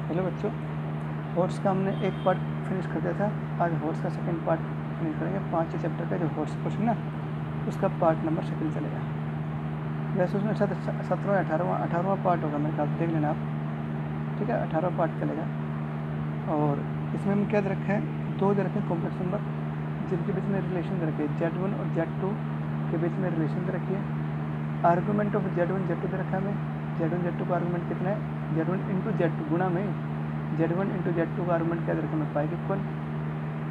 Hello बच्चों, horse का हमने एक पार्ट फिनिश कर दिया था। आज हॉर्स का सेकंड पार्ट फिनिश करेंगे। 5 चैप्टर का जो हॉर्स क्वेश्चन ना, उसका पार्ट नंबर सेकंड चलेगा। वैसे उसमें शायद 17वां 18वां पार्ट होगा मेरे ख्याल से, देख लेना आप। ठीक है, 18वां पार्ट चलेगा। और इसमें हम क्या दे रखे हैं, दो दे रखे हैं कॉम्प्लेक्स नंबर जिनके बीच में रिलेशन दे रखी है। Z1 और Z2 के बीच में रिलेशन दे रखी है। आर्गूमेंट ऑफ Z1 Z2 दे रखा है हमें। Z1 Z2 का आर्गूमेंट कितना है, Z1 इंटू Z2 गुणा में Z1 इंटू Z2 का आर्गूमेंट क्या दे रखा है हमें, पाई के इक्वल।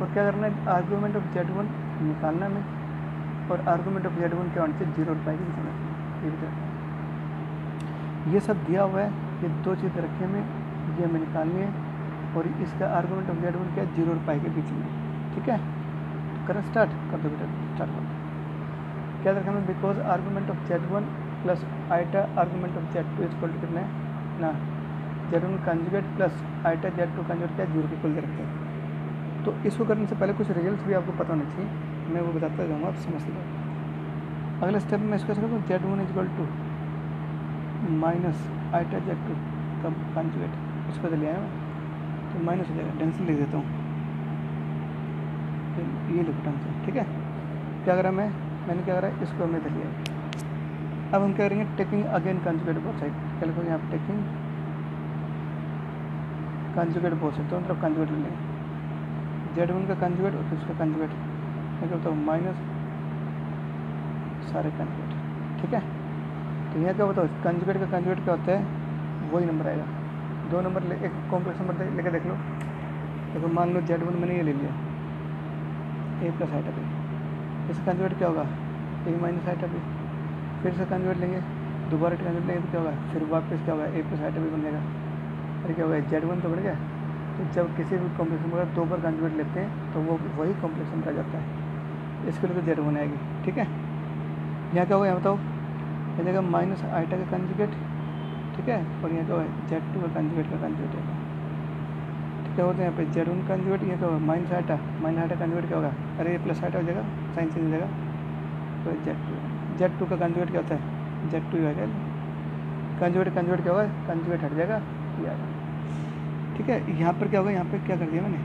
और क्या करना है, आर्गूमेंट ऑफ Z1 निकालना में, और आर्गूमेंट ऑफ Z1 क्या होना चाहिए, 0 और पाई के बीच में। ये भी ये सब दिया हुआ है। ये दो चीज़ें रखी हमें, ये हमें निकालनी है। और इसका आर्गूमेंट ऑफ Z1 क्या है, 0 और पाई के बीच में। ठीक है, करें स्टार्ट कर दो बेटा, स्टार्ट कर दो। क्या रखा हमें, because argument of Z1 plus iota argument of Z2 equal to कितना है ना, Z1 conjugate plus iota Z2 conjugate क्या 0 के इक्वल दे रखते हैं। तो इसको करने से पहले कुछ रिजल्ट भी आपको पता होना चाहिए, मैं वो बताता जाऊँगा, आप समझ लीजिए। अगले स्टेप में इसको करूँ, Z1 equal to minus iota Z2 का कंजुगेट, इसको तो ले आया मैं, तो माइनस हो जाएगा। ढंग से लिख देता हूँ, ये लिखो ढंग से। ठीक है, क्या करा मैंने क्या करा, इसको हमने धर लिया। अब हम क्या करेंगे, taking again conjugate both side. क्या लिखोगे यहाँ पर, टेकिंग कंजुगेट बोथ साइड, दोनों तरफ कंजुगेट ले लेंगे। Z1 का कंजुगेट और फिर उसका कंजुगेट, मैं क्या बताऊँ, माइनस सारे कंजुगेट। ठीक है, तो यहाँ क्या बताओ, कंजुगेट का कंजुगेट क्या होता है, वही नंबर आएगा। दो नंबर ले, एक कॉम्प्लेक्स नंबर लेकर देख लो। देखो मान लो Z1 मैंने ये ले लिया, ए प्लस आइटा बी, इसका कंजुगेट क्या होगा, ए माइनस आइटा बी। फिर से कंजुगेट लेंगे, दोबारा कंजुगेट लेंगे तो क्या होगा, फिर वापस क्या होगा, ए प्लस आइटा बी बन जाएगा। अरे क्या होगा, Z1 तो बढ़ गया। तो जब किसी भी कॉम्प्लेक्स नंबर का दो बार कंजुगेट लेते हैं तो वो वही कॉम्प्लेक्स नंबर आ जाता है। इसके लिए तो Z1 आएगी। ठीक है, यहाँ क्या होगा, यहाँ बताओ, ये जगह माइनस आइटा का कंजुगेट। ठीक है, और यहाँ क्या होगा, Z2 का कंजुगेट होगा। क्या होता है यहाँ पे, Z1 कंजुगेट, ये क्या होगा, माइनस आइटा कंजुगेट क्या होगा, अरे ये प्लस आइटा हो जाएगा, साइन चेंज हो जाएगा। तो Z2 का कंजुगेट क्या होता है, Z2 ही आ जाएगा। कंजुगेट क्या होगा, कंजुगेट हट जाएगा, ये आएगा। ठीक है, यहाँ पर क्या होगा, यहाँ पर क्या कर दिया मैंने,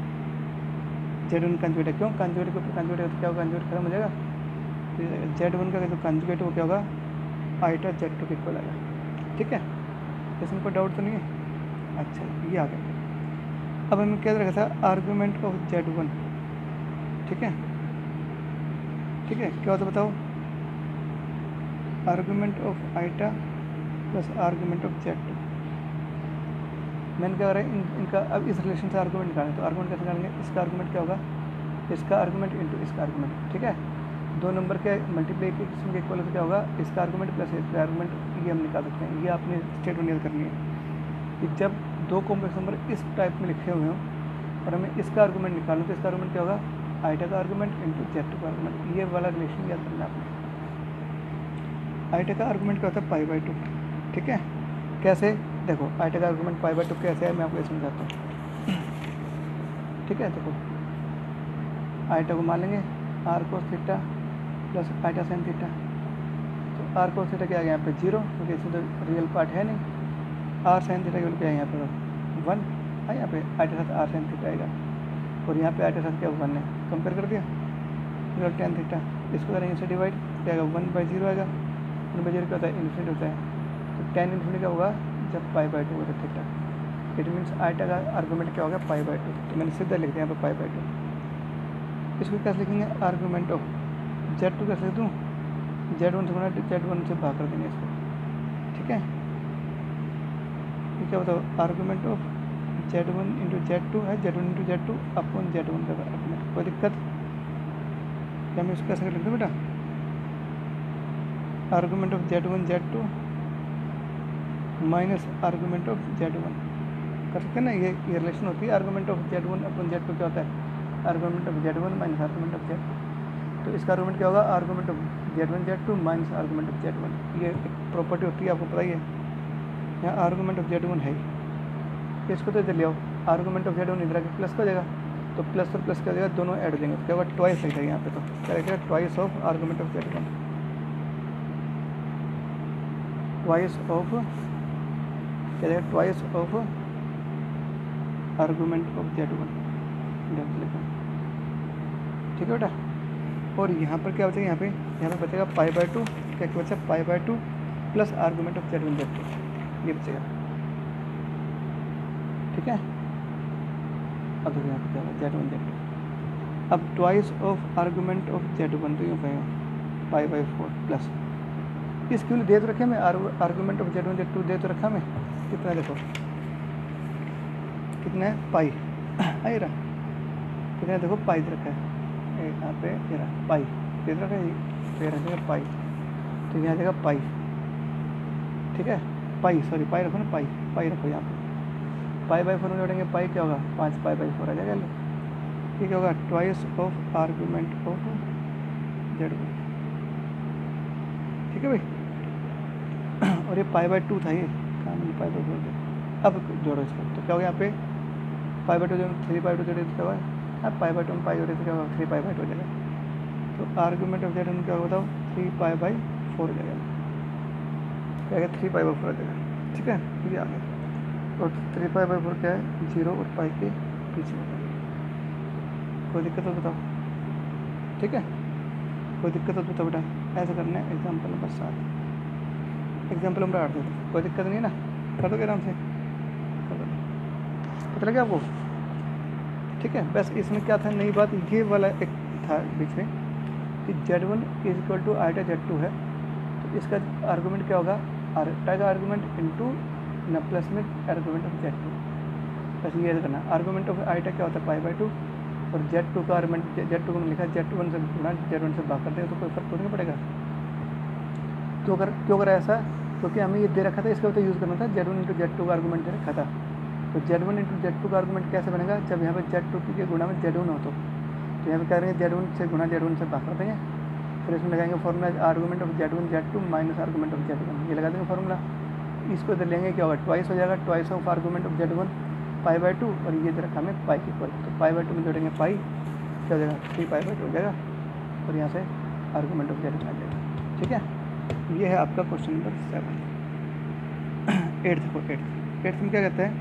Z1 कंजुगेट है, क्यों कंजुगेट के ऊपर कंजुगेट है तो क्या होगा, कंजुगेट खत्म हो जाएगा। तो Z1 का जो कंजुगेट वो क्या होगा, आइटा Z2 के इक्वल आएगा। ठीक है, इसमें कोई डाउट तो नहीं है। अच्छा, ये आ गया। अब हमें क्या रखा था, आर्गूमेंट ऑफ Z1। ठीक है, क्या होता है बताओ, argument of iota plus argument of Z2। मैंने क्या करा है, इनका अब इस रिलेशन से आर्गूमेंट निकालें, तो आर्गूमेंट कैसे निकालेंगे, इसका आर्गूमेंट क्या होगा, इसका आर्गूमेंट इंटू इसका आर्गूमेंट। ठीक है, दो नंबर के मल्टीप्लिकेशन के इक्वल क्या होगा, इसका आर्गूमेंट प्लस इसका आर्गूमेंट, ये हम निकाल सकते हैं। ये आपने स्टेटमेंट याद करनी है कि जब दो कॉम्प्लेक्स नंबर इस टाइप में लिखे हुए हों और हमें इसका आर्गूमेंट निकालना, तो इसका आर्गूमेंट क्या होगा, आइटा का आर्गूमेंट इंटू Z2 का आर्गूमेंट। ये वाला रिलेशन याद करना आपने। आइटा का आर्गूमेंट क्या होता है, पाई बाई 2। ठीक है, कैसे, देखो आइटा का आर्गूमेंट पाई बाई 2 कैसे है, मैं आपको ये समझाता हूँ। ठीक है, देखो आइटा को मान लेंगे r cos theta plus iota sine theta. तो आर कोस थीटा क्या आ गया यहाँ पे 0, क्योंकि इसमें तो रियल पार्ट है नहीं। आर साइन थीटा क्या है यहाँ पे 1 है, यहाँ पे आइटा साथ आर साइन थीटा आएगा, और यहाँ पे आइटा साथ क्या 1 है, कंपेयर कर दिया। फिर टेन थीटा, इसको करेंगे इससे डिवाइड, क्या आएगा 1/0 आएगा। 1/0 क्या होता है, इन्फिनिट होता है। तो टेन इन्फिनिट क्या होगा, जब पाई बाई 2 होता है थीटा। इट मीन्स आइटा का आर्गूमेंट क्या होगा, पाई बाई 2। तो मैंने सीधा लिख दिया यहाँ पर पाई बाई 2। इसको कैसे लिखेंगे, आर्गूमेंट ऑफ Z2 कैसे लिख दूँ, Z1 से गुणा Z1 से भाग कर देंगे इसको। ठीक है, ये क्या बताओ, argument of Z1 into Z2 है, Z1 into Z2 upon Z1 का आर्गूमेंट। कोई दिक्कत, क्या मैं इसको कैसे लिख दूँ बेटा, argument of Z1 Z2 minus argument of Z1 कर सकते हैं ना। ये रिलेशन होती है, argument of Z1 upon Z2 क्या होता है, argument of Z1 minus argument of Z2। तो इसका आर्गूमेंट क्या होगा, argument of Z1 Z2 minus argument of Z1। ये एक प्रॉपर्टी होती है, आपको पता ही है। यहाँ आर्गूमेंट ऑफ Z1 है, इसको तो इधर ले आओ, आर्गूमेंट ऑफ Z1 इधर आके प्लस का हो जाएगा, तो प्लस और प्लस का हो जाएगा, दोनों ऐड हो जाएंगे, क्या होगा ट्वाइस लिखा है यहाँ पे। तो क्या लिखा है, twice of argument of Z1, twice of क्या जाएगा, twice of argument of Z1 direct लिखा, ठीक है बेटा। और यहाँ पर क्या बचेगा, यहाँ पे बचेगा π/2, क्या बचा π/2 plus argument of Z1 Z2, ये बचेगा, ठीक है। अब देखो यहाँ पे क्या होगा Z1 Z2, अब twice of argument of Z1 तो यूँ कहेगा π/4 प्लस इसके लिए दे तो रखे मैं आर्गूमेंट ऑफ Z1 Z2 दे तो रखा मैं, कितना देखो कितना है पाई आई रहा, कितना देखो पाई दे रखा है यहाँ पे, ये रहा पाई दे रखा है, तो ये रखेगा पाई, तो यहाँ देगा पाई, ठीक है पाई, सॉरी पाई रखो ना, पाई रखो यहाँ पे, π/4 में जोड़ेंगे पाई क्या होगा 5π/4 आ जाएगा, ये क्या होगा twice of argument of Z1, ठीक है भाई। और ये π/2 था, ये कहाँ मैंने π/4 दे, अब जोड़ो इसको, तो क्या होगा यहाँ पे π/2 जो 3π/2 जोड़े तो क्या होगा, अब π/2 में पाई जोड़े तो क्या होगा 3π/2 हो जाएगा, तो आर्गूमेंट ऑफ Z1 क्या होगा बताओ 3π/4 हो जाएगा, क्या है 3π/4 हो जाएगा, ठीक है ये आ गया। और 3π/4 क्या है 0 और पाई के पीछे होगा, कोई दिक्कत हो बताओ, ठीक है कोई दिक्कत हो तो बेटा ऐसा करना है। एग्जाम्पल नंबर 7, एग्जाम्पल नंबर 8 दे दो, कोई दिक्कत नहीं है ना, कर दोगे आराम से, कर दो, पता लगे आपको, ठीक है। बस इसमें क्या था नई बात, ये वाला एक था बीच में कि Z1 = आइटा Z2 है, तो इसका आर्गूमेंट क्या होगा आइटा का आर्गूमेंट इंटू न प्लस में आर्गूमेंट ऑफ Z2, बस ये करना। आर्गूमेंट ऑफ आइटा क्या होता है π/2, और Z2 का आर्गूमेंट Z2 को मैंने लिखा Z1 से गुणा Z1 से भाग कर देंगे तो कोई फर्क तो नहीं पड़ेगा। क्यों करा ऐसा, क्योंकि हमें ये दे रखा था, इसका तो यूज़ करना था Z1 × Z2 का आर्गूमेंट दे रखा था, तो Z1 × Z2 का आर्गूमेंट कैसे बनेगा, जब यहाँ पे Z2 के गुणा में Z1 हो तो यहाँ पे क्या करेंगे Z1 से गुणा Z1 से भाग कर देंगे, फिर इसमें लगाएंगे formula argument of Z1 Z2 minus argument of Z1, ये लगा देंगे फॉर्मूला, इसको इधर लेंगे क्या होगा ट्वाइस हो जाएगा, twice of argument of Z1 π/2, और ये दे रखा हमें पाई के इक्वल, तो π/2 में जोड़ेंगे पाई क्या हो जाएगा 3π/2 हो जाएगा, और यहाँ से आर्गूमेंट ऑफ Z1 आ जाएगा, ठीक है। ये है आपका क्वेश्चन नंबर 7। 8 देखो 8 में क्या कहते हैं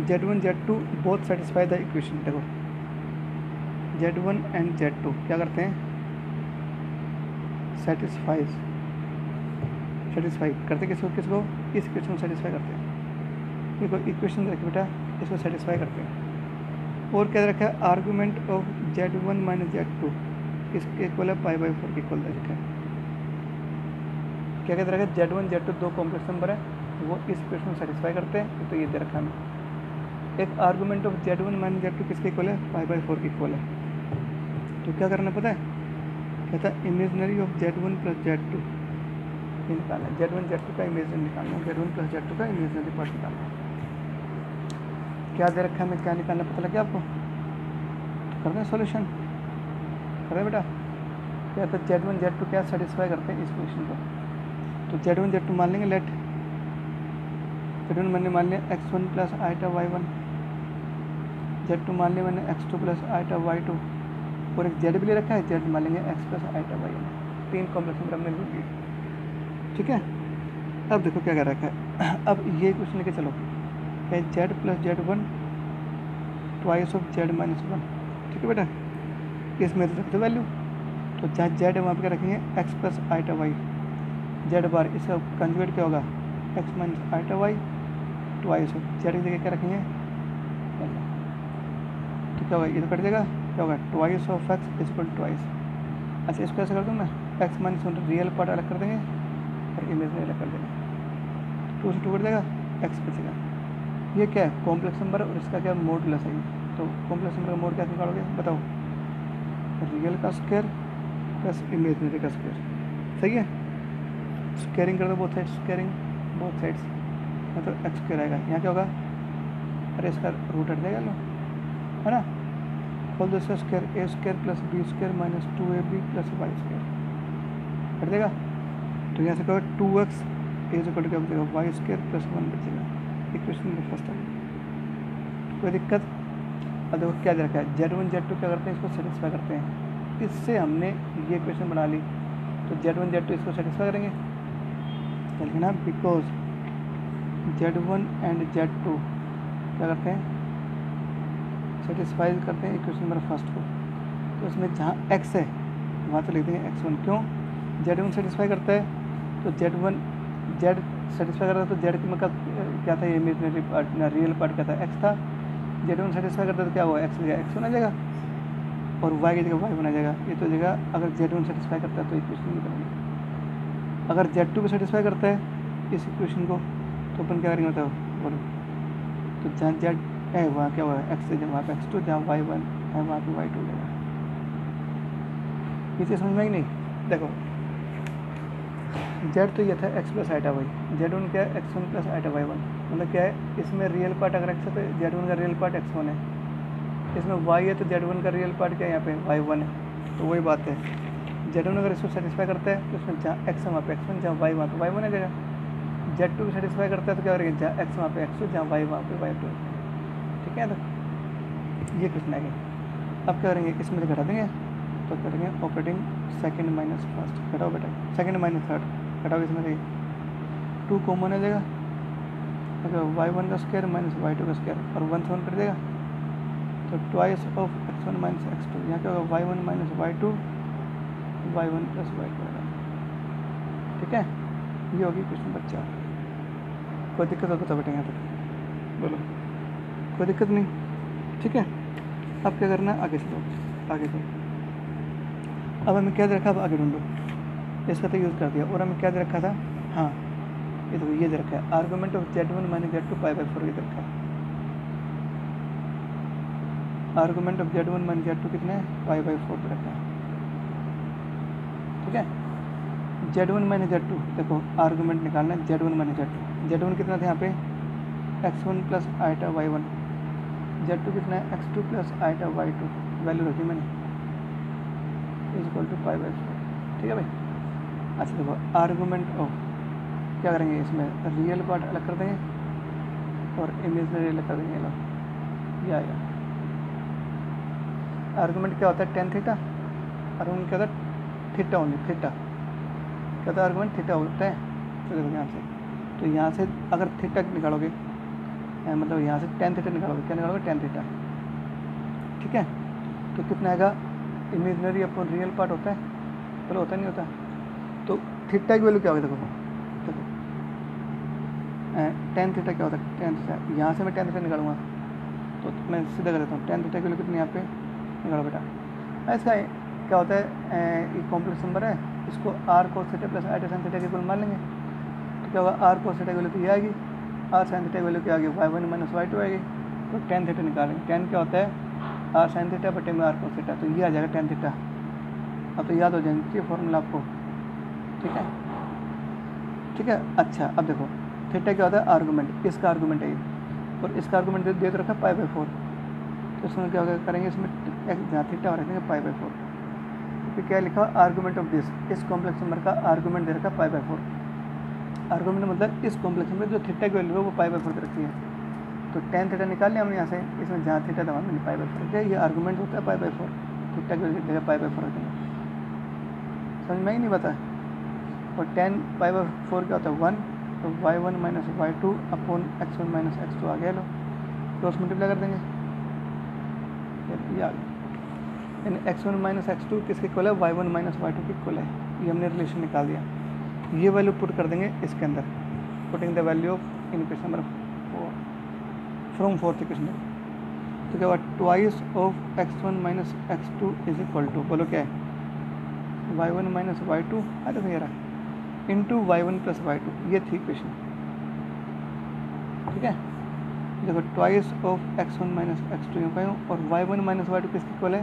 Z1 Z2 both satisfy the equation, देखो Z1 एंड Z2 क्या करते हैं सेटिस्फाई करते किसको इस इक्वेशन को सेटिस्फाई करते हैं, देखो इक्वेशन रखे बेटा इसको सेटिस्फाई करते हैं। और क्या रखा है आर्गूमेंट ऑफ Z1 - Z2 इसके इक्वल है π/4 के इक्वल रखा है। क्या कहते रखा है Z1 Z2 दो कॉम्प्लेक्स नंबर है, वो इस इक्वेशन को सेटिस्फाई करते हैं, तो ये दे रखा है। एक आर्गूमेंट ऑफ Z1 - Z2 किसके इक्वल है π/4 के इक्वल है, तो क्या करना पता है, कहता है इमेजनरी ऑफ Z1 + Z2 ये निकालना है, Z1 Z2 का इमेजनरी निकालना है, Z1 + Z2 का इमेजनरी पार्ट निकालना है। क्या दे रखा है हमें क्या निकालना पता लगे आपको, तो कर दें सॉल्यूशन, करें बेटा। क्या कहता है Z1 Z2 क्या सेटिस्फाई करते हैं इस इक्वेशन को, तो Z1 Z2 मान लेंगे, लेट Z1 मैंने मान लिया x1 + आइटा y1, Z2 मान लिया मैंने x2 + आइटा y2, और एक Z भी ले रखा है, Z मान लेंगे x + आइटा y1, तीन कॉम्प्लेक्स नंबर हमने ले लिए, ठीक है। अब देखो क्या कर रखा है, अब ये क्वेश्चन लेके चलो क्या Z + Z1 twice of Z - 1, ठीक है बेटा, इसमें रख दो वैल्यू, तो जहाँ Z है वहाँ पर क्या रखेंगे x + iota y, Z bar इसका कंजुगेट क्या होगा x - iota y twice of Z की जगह क्या रखेंगे, तो क्या होगा ये तो कट जाएगा, क्या होगा ट्वाइस ऑफ x = ट्वाइस। अच्छा इसको ऐसा कर दूँ मैं x - रियल पार्ट अलग कर देंगे और इमेजनरी अलग कर देंगे, 2 से 2 कट जाएगा, x बचेगा। ये क्या है कॉम्प्लेक्स नंबर और इसका क्या मॉडुलस है, तो कॉम्प्लेक्स नंबर का मोड क्या निकालोगे बताओ, रियल का स्क्वायर प्लस इमेजनरी का स्क्वायर, सही है। स्क्वायरिंग कर दो both sides, squaring both sides मतलब एक्स स्क्वायर आएगा, यहाँ क्या होगा अरे इसका रूट हट जाएगा लो, है ना, होल दूसरा square a² + b² - 2ab + y² हट जाएगा, तो यहाँ से क्या होगा 2x = क्या बचेगा y² + 1 बचेगा, इक्वेशन नंबर फर्स्ट है। कोई दिक्कत, अब देखो क्या दे रखा है Z1 Z2 क्या करते हैं इसको सेटिस्फाई करते हैं, इससे हमने ये इक्वेशन बना ली, तो Z1 Z2 इसको सेटिस्फाई करेंगे, लिखना ना बिकॉज Z1 एंड Z2 क्या करते हैं सेटिस्फाई करते हैं इक्वेशन नंबर फर्स्ट को। तो इसमें जहाँ एक्स है वहाँ तो लिख देंगे x1, क्यों z1 सेटिस्फाई करता है तो z1 z सेटिस्फाई करता है तो z का मतलब क्या था, ये इमेजिनरी पार्ट ना रियल पार्ट क्या था, x था। z1 सेटिस्फाई करता है तो क्या हुआ, x की जगह x1 आ जाएगा और y की जगह y1 आ जाएगा। ये तो जगह अगर z1 सेटिस्फाई करता है तो इक्वेशन निकलेंगे। अगर z2 भी सेटिस्फाई करता है इस इक्वेशन को तो अपन क्या करेंगे बताओ, बोलो। तो जहाँ z है वहाँ क्या हुआ, x है, वहाँ पे x2, जहाँ y1 है वहाँ पे y2 हो जाएगा। ये चीज़ समझ में आई नहीं? देखो z तो ये था x plus iota y, z1 क्या है x1 प्लस आइटा y1, मतलब क्या है इसमें रियल पार्ट अगर x है तो z1 का रियल पार्ट x1 है, इसमें y है तो z1 का रियल पार्ट क्या है यहाँ पे y1 है। तो वही बात है, z1 अगर इसको सेटिस्फाई करता है तो इसमें जहाँ x है वहाँ पे x1, जहाँ y वहाँ पे y1 आ जाएगा। z2 भी सेटिस्फाई करता है तो क्या करेंगे, जहाँ x वहाँ पे x2, जहाँ y वहाँ पे y2। ठीक है, तो ये क्वेश्चन आएगा। अब क्या करेंगे, इसमें से घटा देंगे तो करेंगे ऑपरेटिंग सेकंड माइनस फर्स्ट, घटाओ बेटा सेकंड माइनस थर्ड, घटाओ इसमें से 2 कॉमन आ जाएगा, अगर y1 का स्क्वायर माइनस y2 का स्क्वायर और 1 से 1 कर देगा तो twice of x1 minus x2, यहाँ क्या होगा y1 minus y2, y1 plus y2 आएगा। ठीक है, ये होगी क्वेश्चन नंबर 4। कोई दिक्कत हो तो बेटा यहाँ तक बोलो, कोई दिक्कत नहीं। ठीक है, अब क्या करना है, आगे चलो, आगे चलो। अब हमें क्या दे रखा, अब आगे ढूंढो। इसका तो यूज़ कर दिया, और हमें क्या दे रखा था, हाँ ये देखो ये दे रखा है argument of z1 minus z2 pi by 4, ये दे रखा है argument of z1 minus z2 कितने हैं, पाई बाई 4 दे रखा है। ठीक है, z1 माइनस z2 देखो आर्गूमेंट निकालना है, z1 माइनस z2, z1 कितना था यहाँ पे x1 plus iota y1, z2 कितना है x2 plus iota y2, value रखी मैंने is equal to pi by 4। ठीक है भाई, अच्छा देखो आर्गूमेंट ऑफ क्या करेंगे, इसमें रियल पार्ट अलग कर देंगे और इमेजनरी अलग कर देंगे। लो ये आएगा, आर्गूमेंट क्या होता है टेन थीटा, आर्गूमेंट क्या होता है थीटा ओनली, थीटा क्या होता है आर्गूमेंट थीटा होता है। तो देखो यहाँ से, तो यहाँ से अगर थीटा निकालोगे मतलब यहाँ से टेन थीटा निकालोगे, क्या निकालोगे टेन थीटा। ठीक है, तो कितना आएगा, इमेजनरी अपन रियल पार्ट होता है, बोलो होता नहीं होता। तो थीटा की वैल्यू क्या होगी, देखो टेन थीटा क्या होता है, टेन थीटा, यहाँ से मैं टेन थीटा निकालूंगा तो मैं सीधा कर देता हूँ, टेन थीटा की वैल्यू कितनी यहाँ पे निकालो बेटा। इसका क्या होता है, ये कॉम्प्लेक्स नंबर है, इसको r cos theta plus iota sine theta के इक्वल मान लेंगे। तो क्या होगा, आर कोस थीटा की वैल्यू तो ये आएगी, आर साइन थीटा की वैल्यू क्या आएगी, y1 माइनस y2 आएगी। तो टेन थीटा निकालेंगे, टेन क्या होता है आर साइन थीटा बटे में आर कोस थीटा, तो ये आ जाएगा टेन थीटा। अब तो याद हो जाएंगे चाहिए फॉर्मूला आपको। ठीक है, ठीक है। अच्छा अब देखो थीटा क्या होता है आर्गूमेंट, इसका आर्गूमेंट है ये, और इसका आर्गूमेंट दे तो रखा पाई बाई 4। तो इसमें क्या करेंगे, इसमें जहाँ थीटा और रखेंगे पाई बाई 4। फिर क्या लिखा, आर्गूमेंट ऑफ दिस, इस कॉम्प्लेक्स नंबर का आर्गूमेंट दे रखा पाई बाई 4। आर्गूमेंट मतलब इस कॉम्प्लेक्स नंबर जो थीटा की वैल्यू है वो पाई बाई 4 दे रखी है। तो टेन थीटा निकाल लिया हमने यहाँ से, इसमें जहाँ थीटा था मैंने पाई बाई 4 ये आर्गूमेंट होता है पाई बाई 4, थीटा की जगह पाई बाई 4 रखेंगे। समझ में ही नहीं बता। और टेन पाई बाई 4 क्या होता है 1, तो y1 minus y2 upon x1 minus x2 आ गया। लो क्रॉस मल्टीप्लाई कर देंगे, ये आ गया, यानी x1 माइनस x2 किसके इक्वल है, y1 माइनस y2 के इक्वल है। ये हमने रिलेशन निकाल दिया। ये वैल्यू पुट कर देंगे इसके अंदर, putting the value of in question number 4 from fourth question. तो क्या हुआ, twice of x1 minus x2 is equal to, बोलो क्या है, y1 माइनस y2 आ देखो ये रहा इंटू y1 प्लस y2, ये थी क्वेश्चन। ठीक है, देखो twice of x1 minus x2 यूँ कहूँ, और y1 माइनस y2 किसके इक्वल है,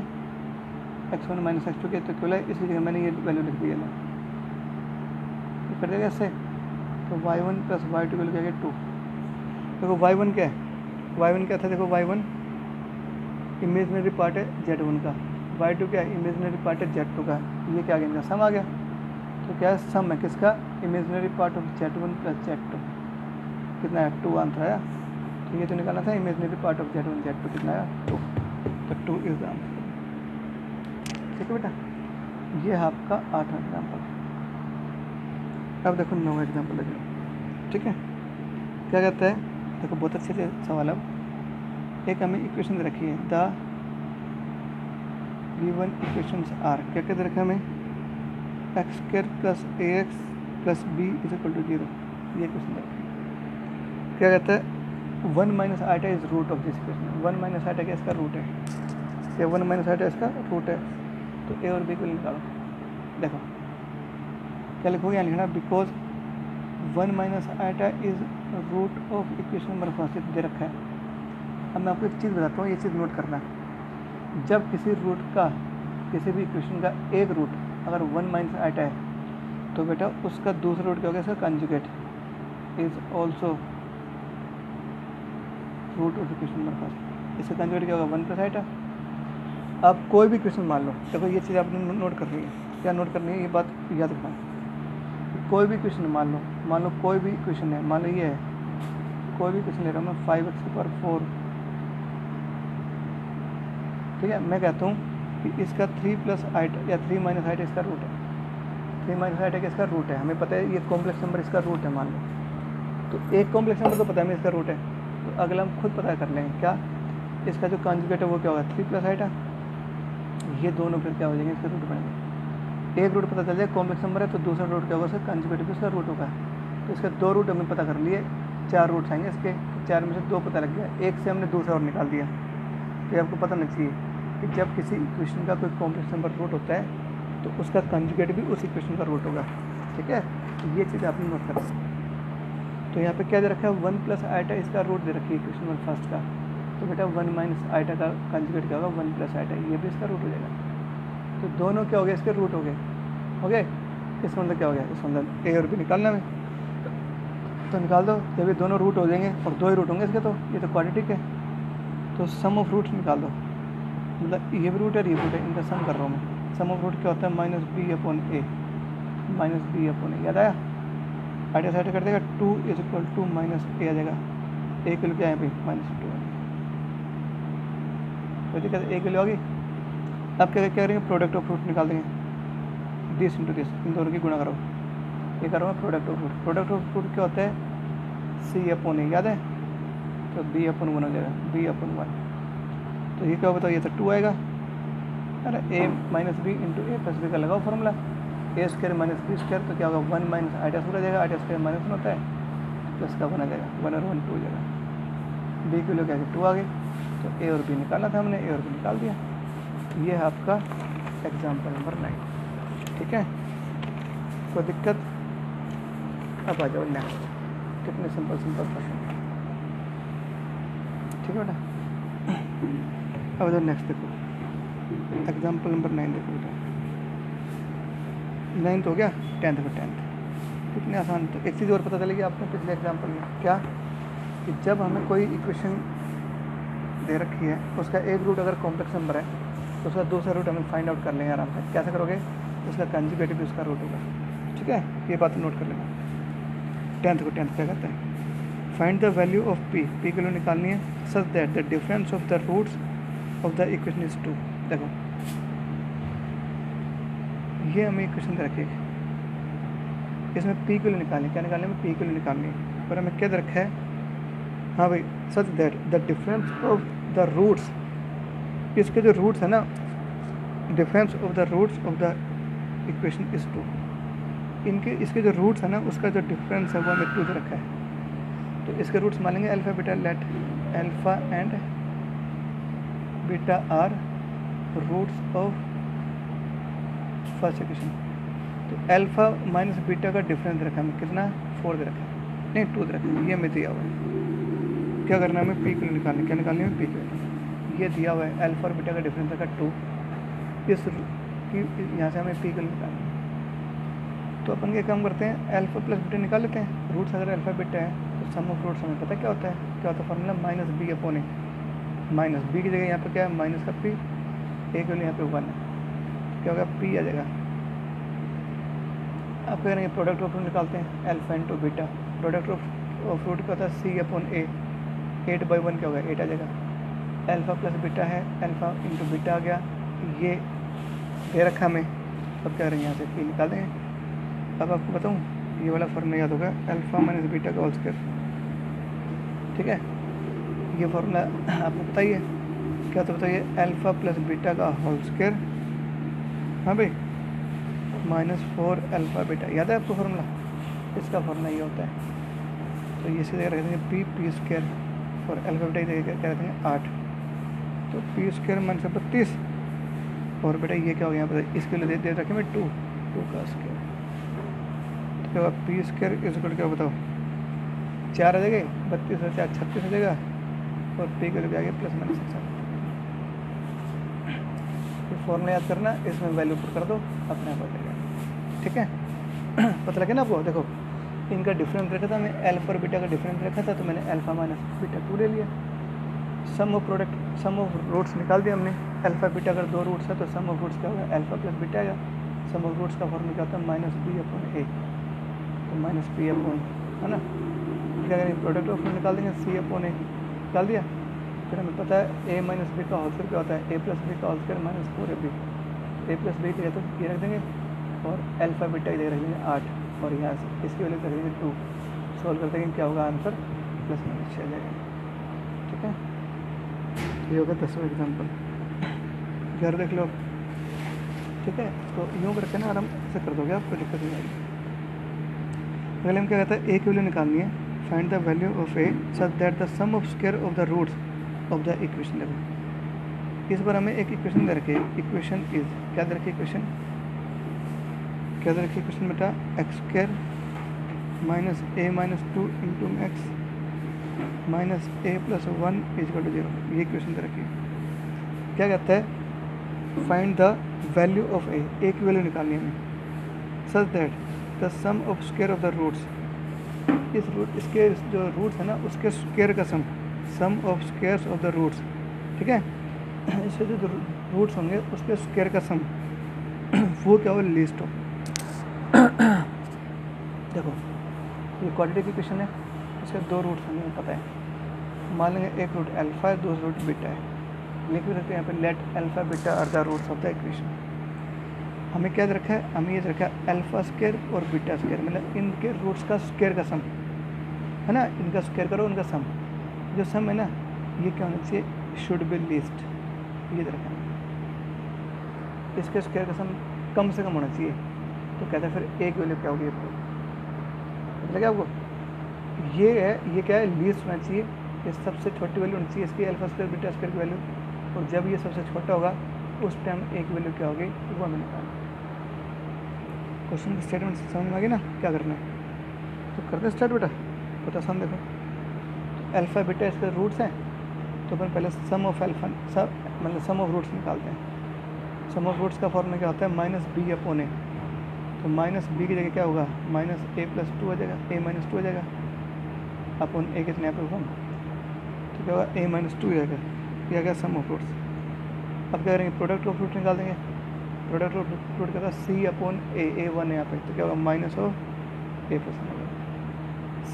x1 माइनस x2 के इक्वल है, इसलिए जगह मैंने ये वैल्यू लिख दी है। कर देगा इससे, तो y1 प्लस y2 की वैल्यू क्या है 2। देखो y1 क्या है, y1 क्या था, देखो y1 इमेजनरी पार्ट है z1 का, y2 क्या है इमेजनरी पार्ट है z2 का, ये क्या आ गया, इनका सम आ गया। तो क्या है सम है किसका, imaginary part of z1 plus z2, कितना है 2 आंसर आया। तो ये तो निकालना था imaginary part of z1 z2 कितना आया 2, तो 2 इज द आंसर। ठीक है बेटा, ये है आपका 8वां एग्जाम्पल। अब देखो 9वां एग्जाम्पल देखो। ठीक है, क्या कहता है, देखो बहुत अच्छे से सवाल है। एक हमें इक्वेशन दे रखी है, द गिवन इक्वेशंस आर, क्या क्या दे रखा है हमें, x square plus a x plus b is equal to 0, ये क्वेश्चन दे रखा है। क्या कहता है, 1 minus iota is root of this equation, 1 minus iota क्या इसका रूट है, ये 1 माइनस आइटा इसका रूट है, तो ए और बी को निकालो। देखो क्या लिखोगे, यहाँ लिखना because 1 minus iota is root of equation number first दे रखा है। अब मैं आपको एक चीज़ बताता हूँ, ये चीज़ नोट करना, जब किसी रूट का, किसी भी इक्वेशन का एक रूट अगर 1 माइनस आइटा है तो बेटा उसका दूसरा रूट क्या होगा, इसका conjugate is also root of equation number first, इसका कंजुगेट क्या होगा 1 प्लस आइटा। आप कोई भी क्वेश्चन मान लो, देखो ये चीज़ आपने नोट करनी है, क्या नोट करनी है, ये बात याद रखना, कोई भी क्वेश्चन मान लो कोई भी क्वेश्चन है, मान लो ये है, कोई भी क्वेश्चन ले रहा हूँ मैं 5x⁴, ठीक है, मैं कहता हूँ कि इसका 3 प्लस आइटा या 3 माइनस आइटा इसका रूट है, 3 माइनस आइटा का इसका रूट है, हमें पता है ये कॉम्प्लेक्स नंबर इसका रूट है मान लो, तो एक कॉम्प्लेक्स नंबर तो पता है हमें इसका रूट है, तो अगला हम खुद पता कर लेंगे क्या, इसका जो कॉन्जुगेट है वो क्या होगा 3 प्लस आइटा, ये दोनों फिर क्या हो जाएंगे, इसका रूट बनेंगे। एक रूट पता चल जाए कॉम्प्लेक्स नंबर है, तो दूसरा रूट क्या होगा, उसका कॉन्जुगेट भी उसका रूट होगा, तो इसका 2 रूट हमने पता कर लिए, 4 रूट्स आएंगे इसके, 4 में से 2 पता लग गया, एक से हमने दूसरा और निकाल दिया। तो आपको पता नहीं चाहिए कि जब किसी इक्वेशन का कोई कॉम्प्लेक्स नंबर रूट होता है तो उसका कंजुगेट भी उस इक्वेशन का रूट होगा, ठीक है, तो ये चीज़ आपने नोट करना। तो यहाँ पे क्या दे रखा है, 1 प्लस आइटा इसका रूट दे रखी है इक्वेशन नंबर फर्स्ट का, तो बेटा 1 माइनस आइटा का कंजुगेट क्या होगा 1 प्लस आइटा, ये भी इसका रूट हो जाएगा, तो दोनों क्या हो गए, इसके रूट हो गए, इसका मतलब क्या हो गया, इसका मतलब ए और बी निकालना है, तो निकाल दो, जब ये दोनों रूट हो जाएंगे और 2 ही रूट होंगे इसके, तो ये तो क्वाड्रेटिक है, तो सम ऑफ रूट्स निकाल दो, मतलब ये भी रूट है ये रूट है, इनका सम कर रहा हूँ मैं, सम ऑफ रूट क्या होता है -b/a, -b/a, याद आया, आइटा साइड कर देगा 2 इज इक्वल टू -a आ जाएगा, ए किलो क्या है भाई -2 है, तो ठीक है, ए किलो होगी। अब क्या करेंगे, प्रोडक्ट ऑफ फ्रूट निकाल देंगे, दिस इंटू दिस, इन दोनों की गुणा करो, ये करो product of fruit, product of fruit क्या होता है c/a, याद है, तो b/1 हो जाएगा, b/1, तो ये क्या बताओ, ये तो 2 आएगा, अरे a minus b into a plus b का लगाओ formula, a square minus b square, तो क्या होगा 1 माइनस आइटा स्क्वायर आ जाएगा, आइटा स्क्वायर माइनस 1 होता है, प्लस का 1 आ जाएगा, 1 और 1 2 हो जाएगा, बी के लिए क्या 2 आ गई, तो ए और बी निकालना था हमने, ए और बी निकाल दिया, ये है आपका एग्जाम्पल नंबर 9, ठीक है, कोई दिक्कत। अब आ जाओ नेक्स्ट, कितने सिंपल क्वेश्चन, ठीक है बेटा। अब इधर नेक्स्ट देखो, एग्जाम्पल नंबर 9 देखो बेटा, 9th हो गया, 10th देखो, 10th कितने आसान। तो एक चीज़ और पता चलेगी आपको पिछले एग्जाम्पल में, क्या कि जब हमें कोई इक्वेशन दे रखी है उसका एक रूट अगर कॉम्प्लेक्स नंबर है तो उसका दूसरा रूट हमें फाइंड आउट कर लेंगे आराम से, कैसे करोगे, उसका कंजुगेट भी उसका रूट होगा, ठीक है, ये बात नोट कर लेना। 10th को 10th क्या कहता है, find the value of p के लिए निकालनी है, such that the difference of the roots of the equation is 2। देखो ये हमें इक्वेशन दे रखी है, इसमें पी के लिए निकालनी, क्या निकालनी है, पी के लिए निकालनी है, पर हमें क्या दे रखा है, हाँ भाई, such that the difference of the roots, इसके जो रूट्स है ना, difference of the roots of the equation is 2, इनके इसके जो रूट्स है ना उसका जो डिफरेंस है वो हमें 2 दे रखा है, तो इसके रूट्स मान लेंगे alpha beta, let alpha and beta are roots of first equation, तो अल्फ़ा माइनस बीटा का डिफरेंस रखा है कितना, 4 दे रखा है, नहीं 2 दे रखा है, ये हमें दिया हुआ है, क्या करना है हमें पी के लिए निकालना, क्या निकालनी है पी के लिए, ये दिया हुआ है अल्फ़ा और बीटा का डिफरेंस रखा 2, इस यहाँ से हमें पी के लिए निकालना है, तो अपन क्या काम करते हैं, अल्फ़ा प्लस बीटा निकाल लेते हैं, रूट्स अगर अल्फ़ा बीटा है तो सम ऑफ रूट्स हमें पता क्या होता है फार्मूला -b/a, माइनस बी की जगह यहाँ पे क्या है माइनस का पी, ए के लिए यहाँ पे 1 है, क्या होगा पी आ जाएगा। अब क्या करेंगे, प्रोडक्ट ऑफ फ्रूट निकालते हैं, alpha into beta, product of fruit का होता है c/a, 8/1 क्या होगा 8 आ जाएगा, अल्फ़ा प्लस बीटा है, अल्फ़ा इंटू बीटा आ गया, ये दे रखा हमें, अब क्या करेंगे यहाँ से पी निकाल देंगे। अब आपको बताऊँ, ये वाला फॉर्मूला याद होगा, अल्फ़ा माइनस बीटा का होल स्क्वायर, ठीक है, ये फॉर्मूला आपको बताइए क्या, तो बताइए अल्फ़ा प्लस बीटा का होल स्क्वायर, हाँ भाई, -4 अल्फ़ा बीटा, याद है आपको फॉर्मूला? इसका फॉर्मूला ये होता है। तो ये सीधे रख देंगे पी स्क्वायर और अल्फ़ा बीटा क्या रख देंगे 8, तो पी स्क्वायर मन से 32 और बेटा ये क्या हो गया यहाँ पर, इसके लिए दे रखे मैं 2 का स्क्वायर, तो क्या होगा पी स्क्वायर इस क्या बताओ 4 आ जाएगा, 32 और 4 36 हो जाएगा और पी के लिए आ गया ±6। तो फॉर्मूला याद करना, इसमें वैल्यू पुट कर दो, अपने आप आ जाएगा, ठीक है। पता लगे ना आपको? देखो इनका डिफरेंस रखा था मैं, अल्फा और बीटा का डिफरेंस रखा था, तो मैंने अल्फा माइनस बीटा 2 ले लिया। सम ऑफ रूट्स निकाल दिया हमने। अल्फा बीटा अगर 2 रूट्स है तो सम ऑफ रूट्स क्या होगा, अल्फा प्लस बीटा आएगा। सम ऑफ रूट्स का फॉर्मूला क्या होता है, -b/a, तो -p/, है ना। क्या करेंगे, प्रोडक्ट ऑफ रूट निकाल देंगे, c/a निकाल दिया। फिर हमें पता है a माइनस बी का होल स्क्वायर क्या होता है, a प्लस बी का whole square -4ab, a plus b की जगह ये रख देंगे और अल्फा बीटा की जगह रख देंगे 8 और यहाँ से इसकी वैल्यू रख देंगे 2। सॉल्व कर देंगे, क्या होगा आंसर, +-6 आ जाएगा, ठीक है। ये होगा 10वां एग्जाम्पल, घर देख लो, ठीक है। तो यूँ करके ना आराम से कर दोगे आप, कोई दिक्कत नहीं आएगी। अगले में क्या कहता है, ए की वैल्यू निकालनी है, find the value of a such that the sum of square of the roots of the equation level. इस बार हमें एक इक्वेशन दे रखी है, इक्वेशन इज क्या दे रखी है, इक्वेशन क्या दे रखी है, इक्वेशन बेटा x² -a -2 into x -a+1 = 0, ये इक्वेशन दे रखी है। क्या कहता है, find the value of A की वैल्यू निकालनी है हमें, such that the sum of square of the roots, इसके जो रूट्स है ना उसके स्क्वायर का sum of squares of the roots, ठीक है। इसके जो रूट्स होंगे उसके स्क्वायर का सम वो क्या हो, लीस्ट हो। देखो ये क्वाड्रेटिक की इक्वेशन है, इसके 2 रूट्स हमें पता है। मान लेंगे एक रूट अल्फा है, दूसरा रूट बीटा है, लिख भी सकते हैं यहाँ पे let alpha beta are the roots of the equation. हमें क्या रखा है, हमें ये रखा है अल्फा स्क्वायर और बीटा स्क्वायर, मतलब इनके रूट्स का स्क्वायर का सम है ना, इनका स्क्वायर करो उनका सम, जो सम है ना ये क्या होना चाहिए, शुड बी लीस्ट, ये रखा है। इसके स्क्वायर का सम कम से कम होना चाहिए, तो कहते हैं फिर एक वैल्यू क्या होगी, मतलब क्या आपको ये है, ये क्या है, लीस्ट होना चाहिए, ये सबसे छोटी वैल्यू होनी चाहिए इसकी अल्फा स्क्वायर बीटा स्क्वायर की वैल्यू, और जब ये सबसे छोटा होगा उस टाइम एक वैल्यू क्या होगी वो हमें निकालना। क्वेश्चन की स्टेटमेंट समझ में आ गई ना, क्या करना है, तो करते स्टार्ट बेटा, बहुत आसान। देखो तो अल्फा बीटा इसके रूट्स हैं, तो अपन पहले सम ऑफ अल्फा मतलब सम ऑफ रूट्स निकालते हैं। सम ऑफ रूट्स का फॉर्मूला क्या होता है, -b/a, तो -b की जगह क्या होगा, -a+2 आ जाएगा, a-2 आ जाएगा अपन a कितने यहाँ पे 1, तो क्या होगा a-2 जाएगा, ये आ गया सम ऑफ रूट्स। अब क्या करेंगे, प्रोडक्ट ऑफ रूट निकाल देंगे। प्रोडक्ट ऑफ रूट क्या होगा, c/a, a1 है यहाँ पे, तो क्या होगा -a+1 होगा।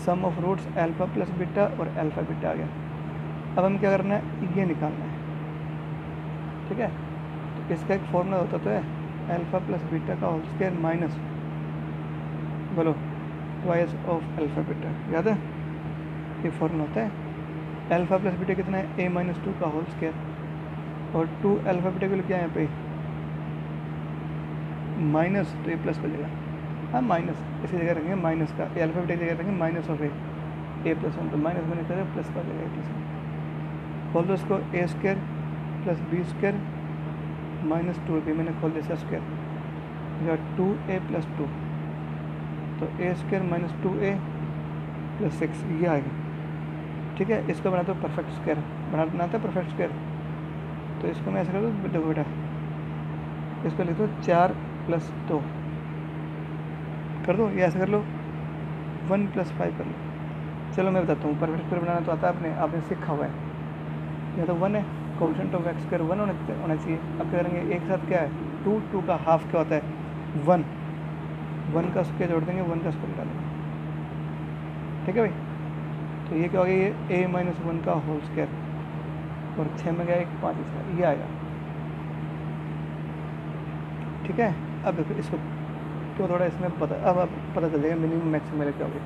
Sum of roots alpha plus beta और अल्फा बीटा आ गया। अब हमें क्या करना है, ये निकालना है, ठीक है। तो इसका एक फॉर्मूला होता तो है अल्फा प्लस बीटा का होल स्क्वायर माइनस बोलो ट्वाइस ऑफ अल्फा बीटा, याद है ये फॉर्मूला होता है। अल्फा प्लस बीटा कितना है, a-2 का होल स्क्वायर, और 2 अल्फा बीटा के लिए क्या है यहाँ पे माइनस, तो ये प्लस कर देगा, हाँ माइनस इसी जगह रखेंगे, माइनस का अल्फा बीटा की जगह रखेंगे -a+1, तो माइनस मैंने करें प्लस कर देगा a+1। खोल दो इसको, a² + b² -2ab, मैंने खोल दिया स्क्वायर, 2a + 2, तो a² -2a + 6 ये आएगा, ठीक है। इसको बनाते हो परफेक्ट स्क्वायर, बनाता है परफेक्ट स्क्वायर, तो इसको मैं ऐसा कर दूँ, देखो बेटा इसको लिख दो 4 + 2 कर दो, ये ऐसा कर लो 1 + 5 कर लो। चलो मैं बताता हूँ, परफेक्ट स्क्वायर बनाना तो आता है आपने सीखा हुआ है। यह तो 1 है, कोएफिशिएंट ऑफ x² 1 होना चाहिए। अब क्या करेंगे, एक साथ क्या है 2 का हाफ क्या होता है 1 का स्क्वायर जोड़ देंगे, 1 का स्क्वायर डालेंगे, ठीक है भाई। तो ये क्या हो गया, ये a-1 का होल स्क्वायर, और 6 में गया 1 5 इसका, ये आएगा, ठीक है। अब देखो इसको क्यों थोड़ा इसमें अब पता चल जाएगा मिनिमम मैक्सिमम वैल्यू क्या होगी।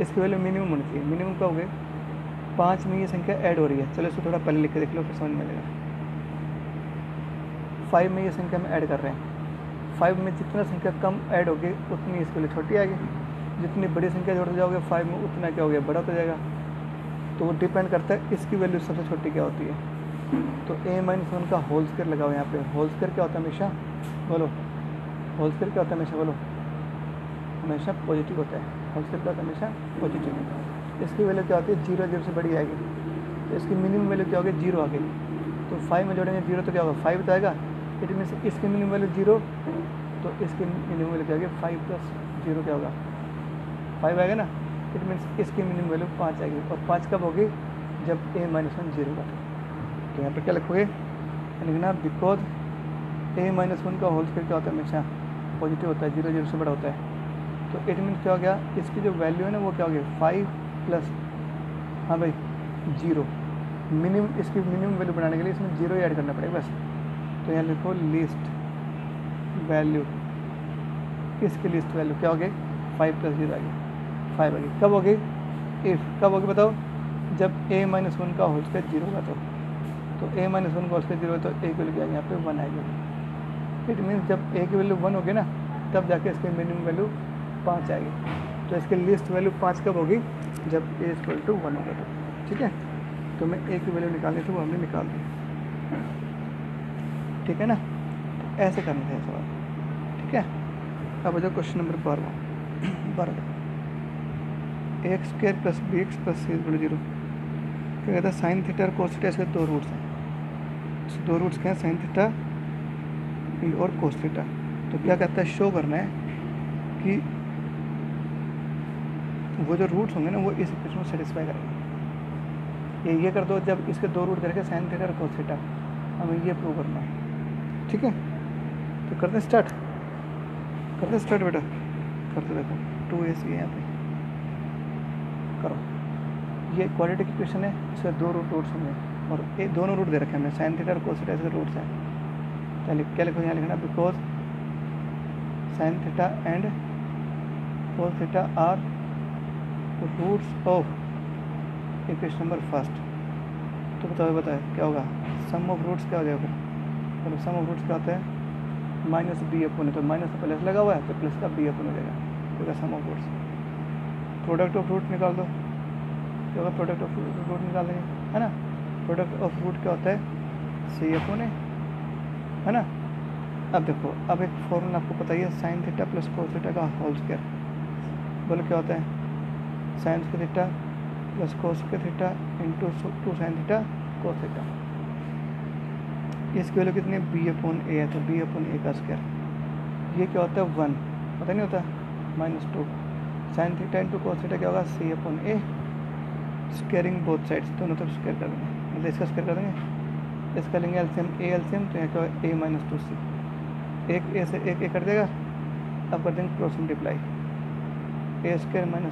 इसकी वैल्यू मिनिमम होनी चाहिए, मिनिमम क्या होगी 5 में ये संख्या ऐड हो रही है, चलो इसको थोड़ा पहले लिख के देख लो फिर समझ में आएगा। 5 में ये संख्या हम ऐड कर रहे हैं, 5 में जितना संख्या कम ऐड होगी उतनी इसके लिए छोटी आएगी, जितनी बड़ी संख्या जोड़ते जाओगे 5 में उतना क्या हो गया, बड़ा होता जाएगा। तो वो डिपेंड करता है इसकी वैल्यू सबसे छोटी क्या होती है। तो a-1 का होल स्क्वायर लगाओ यहाँ पे। होल स्क्वायर क्या होता है हमेशा, बोलो होल स्क्वायर क्या होता है हमेशा, बोलो हमेशा पॉजिटिव होता है। होल स्क्वायर क्या होता है, हमेशा पॉजिटिव। इसकी वैल्यू क्या होती है, 0 0 से बड़ी आएगी, तो इसकी मिनिमम वैल्यू क्या होगी, 0 आ गई। तो 5 में जोड़ेंगे 0 तो क्या होगा, 5 तो आएगा। इट मीन्स इसकी मिनिमम वैल्यू 0, तो इसकी मिनिमम वैल्यू क्या होगी, 5 + 0 क्या होगा, 5 आएगा ना। इट मीन्स इसकी मिनिमम वैल्यू 5 आएगी। और 5 कब होगी, जब a-1 0 होगा। तो यहाँ पर क्या लिखोगे, लिखना बिकॉज a-1 का होल स्क्वायर क्या होता है, हमेशा पॉजिटिव होता है, 0 0 से बड़ा होता है। तो इट मीन्स क्या हो गया, इसकी जो वैल्यू है ना वो क्या हो गया, 5 + हाँ भाई 0। मिनिमम इसकी मिनिमम वैल्यू बनाने के लिए इसमें 0 ही ऐड करना पड़ेगा बस। तो यहाँ लिखो लीस्ट वैल्यू, इसकी लीस्ट वैल्यू क्या हो गई, 5 + 0 आ गई, 5 आ गई। कब हो गई, इफ़ कब होगी बताओ, जब a-1 का होल स्क्वायर 0 होगा। तो a-1 का होल स्क्वायर 0 है तो a की वैल्यू क्या यहाँ पे 1 आएगी। इट मीन्स जब a की वैल्यू 1 होगी ना, तब जाके इसकी मिनिमम वैल्यू 5 आएगी। तो इसकी लिस्ट वैल्यू 5 कब होगी, जब a = 1 होगा। तो ठीक है, तो मैं a की वैल्यू निकालनी थी वो हमने निकाल दी, ठीक है ना। तो ऐसे करना है सवाल, ठीक है। अब जो question number 12 ax² + bx + c = 0। क्या कहता है, साइन थीटा और कोस थीटा इसके 2 रूट्स हैं। 2 रूट्स क्या हैं, साइन थीटा और कोस थीटा। तो क्या कहता है, शो करना है कि वो जो रूट्स होंगे ना वो इस इक्वेशन को सेटिस्फाई करेंगे। ये कर दो, जब इसके 2 रूट करके साइन थीटा और कोस थीटा, हमें ये प्रूव करना है, ठीक है। तो करते स्टार्ट बेटा, करते देखो 2ac यहाँ पे करो। ये क्वाड्रेटिक इक्वेशन है, इसके 2 रूट्स होंगे और ये दोनों रूट दे रखे हैं हमने, साइन थीटा और कोस थीटा इसके रूट्स हैं। चलिए क्या लिखो, यहाँ लिखना because sine theta and cos theta are roots of equation number 1। तो बताओ क्या होगा, सम ऑफ रूट्स क्या हो जाएगा फिर, मतलब सम ऑफ रूट्स क्या होता है, -b/, तो माइनस का प्लस लगा हुआ है तो प्लस का b/, हो जाएगा, तो sum of roots. Product of root निकाल दो, क्या होगा, प्रोडक्ट ऑफ रूट निकाल देंगे, है ना। प्रोडक्ट ऑफ रूट क्या होता है, c/a, है ना। अब देखो, अब एक फॉर्मूला आपको पता ही है, साइन थीटा + कोस थीटा का होल स्क्वायर। बोलो क्या होता है, sine square theta + cos square theta into 2 sine theta cos theta. इसकी वैल्यू कितनी है, b/a है, तो b/a का स्क्वायर। ये क्या होता है, 1 पता नहीं होता, -2 sine theta into cos theta क्या होगा, c/a, स्क्वायरिंग बोथ साइड्स, दोनों तरफ स्क्वायर कर देंगे, मतलब इसका स्क्वायर कर देंगे, इसका लेंगे एलसीएम a/LCM, तो यहाँ क्या होगा a - 2c, एक a से एक a कर देगा। अब कर देंगे क्रॉस मल्टीप्लाई, a²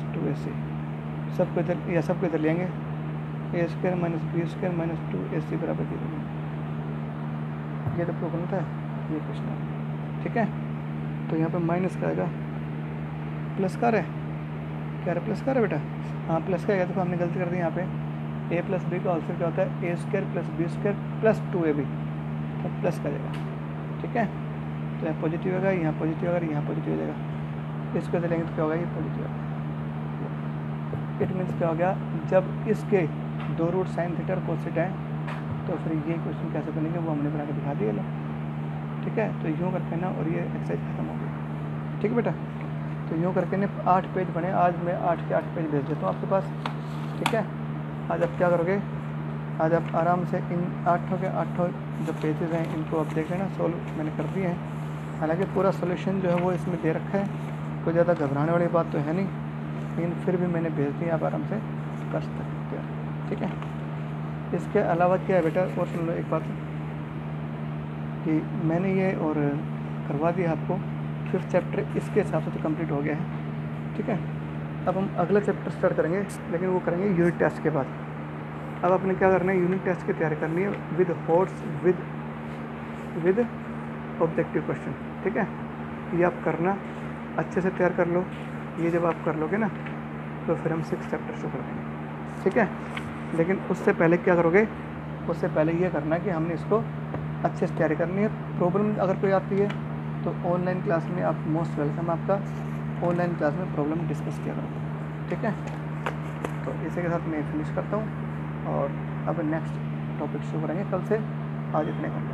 - 2ac, सबको इधर या सबको इधर लेंगे, a² - b² - 2ac बराबर 0। ये तो प्रूव करना है, ये क्वेश्चन है, ठीक है। तो यहाँ पे माइनस का आएगा, प्लस का है, क्या है, प्लस का है बेटा, हाँ प्लस का आएगा। देखो हमने गलती कर दी यहाँ पे, a + b का होल स्क्वायर क्या होता है, a² + b² + 2ab, तो प्लस का जाएगा, ठीक है। तो यहाँ पॉजिटिव होगा, यहाँ पॉजिटिव होगा, यहाँ पॉजिटिव हो जाएगा, इसको इधर लेंगे तो क्या होगा, ये पॉजिटिव होगा। इट मीन्स क्या हो गया, जब इसके 2 रूट साइन थीटा और कोस थीटा है, तो फिर ये क्वेश्चन कैसे बनेंगे वो हमने बना के दिखा दिया लो, ठीक है। तो यूँ करके ना, और ये एक्सरसाइज खत्म हो गई, ठीक है बेटा। तो यूँ करके ना 8 पेज बने, आज मैं 8 के 8 पेज भेज देता हूँ आपके पास, ठीक है। आज आप क्या करोगे, आज आप आराम से इन 8 के 8 जो पेजेस हैं इनको आप देख लेना, सॉल्व मैंने कर दिए हैं। हालांकि पूरा सोल्यूशन जो है वो इसमें दे रखा है, कोई ज़्यादा घबराने वाली बात तो है नहीं, लेकिन फिर भी मैंने भेज दिया, आप आराम से कर सकते हो, ठीक है। इसके अलावा क्या है बेटा, और सुन लो एक बात कि मैंने ये और करवा दिया आपको, 5th चैप्टर इसके हिसाब से तो कंप्लीट हो गया है, ठीक है। अब हम अगला चैप्टर स्टार्ट करेंगे, लेकिन वो करेंगे यूनिट टेस्ट के बाद। अब आपने क्या करना है, यूनिट टेस्ट की तैयारी करनी है with hots with objective question, ठीक है। ये आप करना, अच्छे से तैयार कर लो। ये जब आप कर लोगे ना, तो फिर हम 6th चैप्टर शुरू कर देंगे, ठीक है। लेकिन उससे पहले क्या करोगे, उससे पहले ये करना है कि हमने इसको अच्छे से तैयारी करनी है। प्रॉब्लम अगर कोई आती है तो ऑनलाइन क्लास में आप मोस्ट वेलकम, आपका ऑनलाइन क्लास में प्रॉब्लम डिस्कस किया करूँगा, ठीक है। तो इसी के साथ मैं फिनिश करता हूँ और अब नेक्स्ट टॉपिक शुरू करेंगे कल से। आज इतने कर